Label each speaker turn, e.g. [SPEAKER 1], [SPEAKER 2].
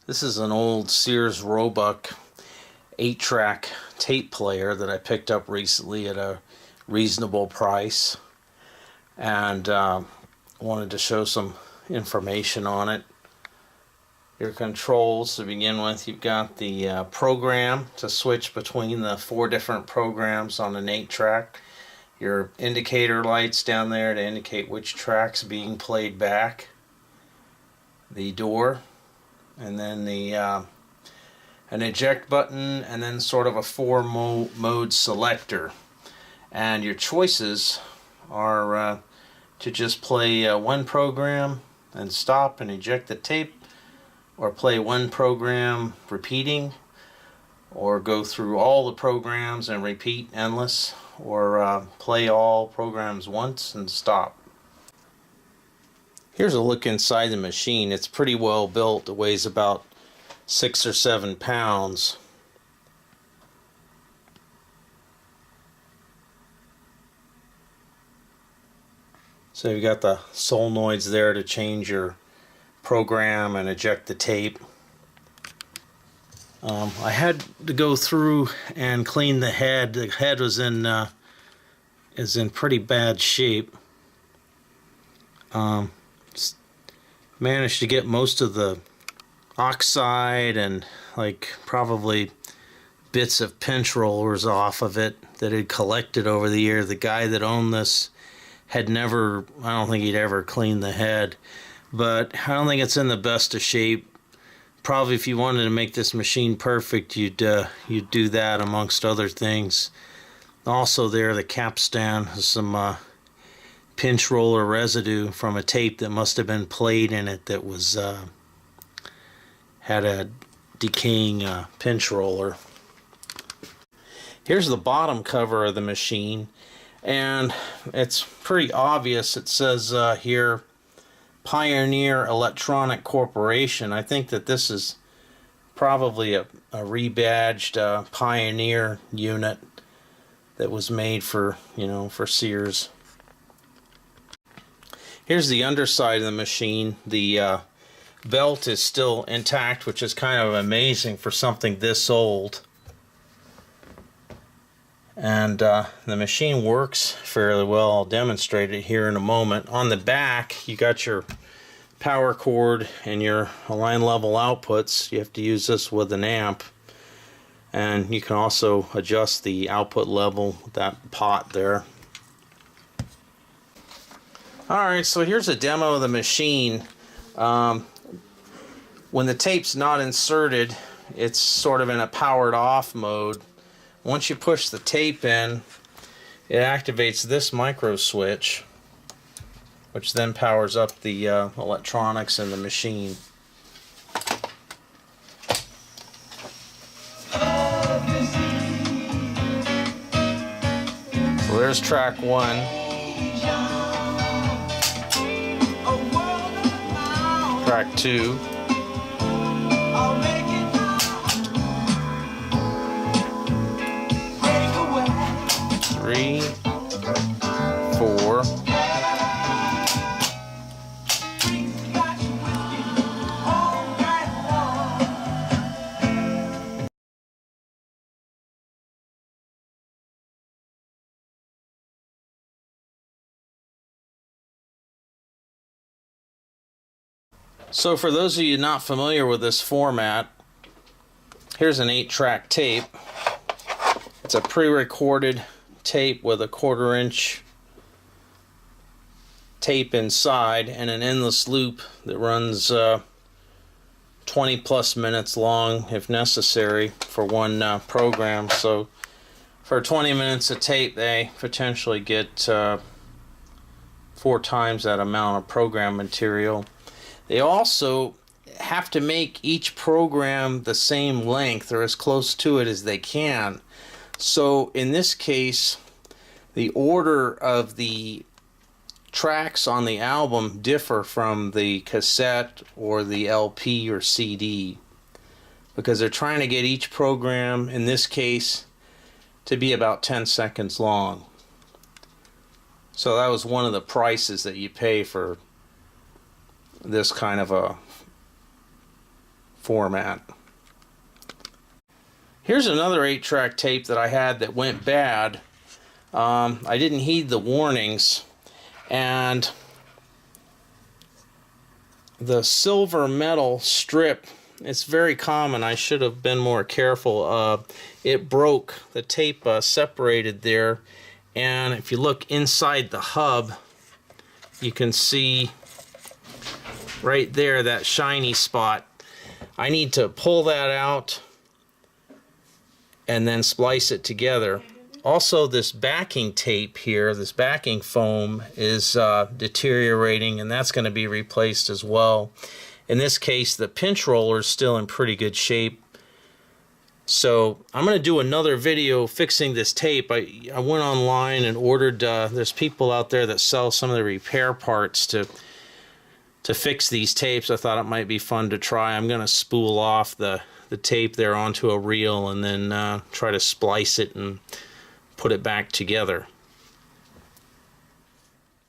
[SPEAKER 1] This is an old Sears Roebuck 8-track tape player that I picked up recently at a reasonable price, and wanted to show some information on it. Your controls to begin with: you've got the program to switch between the 4 different programs on an 8-track. Your indicator lights down there to indicate which track's being played back. The door, and then the an eject button, and then sort of a 4-mode selector. And your choices are to just play one program and stop and eject the tape, or play one program repeating, or go through all the programs and repeat endless, or play all programs once and stop. Here's a look inside the machine. It's pretty well built. It weighs about 6 or 7 pounds. So you've got the solenoids there to change your program and eject the tape. I had to go through and clean the head. The head was is in pretty bad shape. Managed to get most of the oxide and probably bits of pinch rollers off of it that had collected over the year. The guy that owned this had never, I don't think he'd ever cleaned the head, but I don't think it's in the best of shape. Probably if you wanted to make this machine perfect, you'd do that amongst other things. Also there, the capstan has some pinch roller residue from a tape that must have been played in it that was had a decaying pinch roller. Here's the bottom cover of the machine, and it's pretty obvious. It says here, Pioneer Electronic Corporation. I think that this is probably a rebadged Pioneer unit that was made for, for Sears. Here's the underside of the machine. The belt is still intact, which is kind of amazing for something this old. And the machine works fairly well. I'll demonstrate it here in a moment. On the back, you got your power cord and your line level outputs. You have to use this with an amp. And you can also adjust the output level with that pot there. Alright, so here's a demo of the machine. When the tape's not inserted, it's sort of in a powered off mode. Once you push the tape in, it activates this micro switch, which then powers up the electronics in the machine. So there's track 1. Track 2. Three, 4. So for those of you not familiar with this format, here's an 8-track tape. It's a pre-recorded tape with a 1/4-inch tape inside and an endless loop that runs 20 plus minutes long if necessary for one program. So for 20 minutes of tape, they potentially get 4 times that amount of program material. They also have to make each program the same length or as close to it as they can. So in this case, the order of the tracks on the album differ from the cassette or the LP or CD, because they're trying to get each program, in this case, to be about 10 seconds long. So that was one of the prices that you pay for this kind of a format. Here's another 8-track tape that I had that went bad. I didn't heed the warnings, and the silver metal strip, it's very common. I should have been more careful. It broke. The tape separated there, and if you look inside the hub, you can see right there that shiny spot. I need to pull that out and then splice it together. Also, this backing tape here, this backing foam, is deteriorating, and that's going to be replaced as well. In this case, the pinch roller is still in pretty good shape. So I'm going to do another video fixing this tape. I went online and ordered, there's people out there that sell some of the repair parts to fix these tapes. I thought it might be fun to try. I'm going to spool off the tape there onto a reel and then try to splice it and put it back together.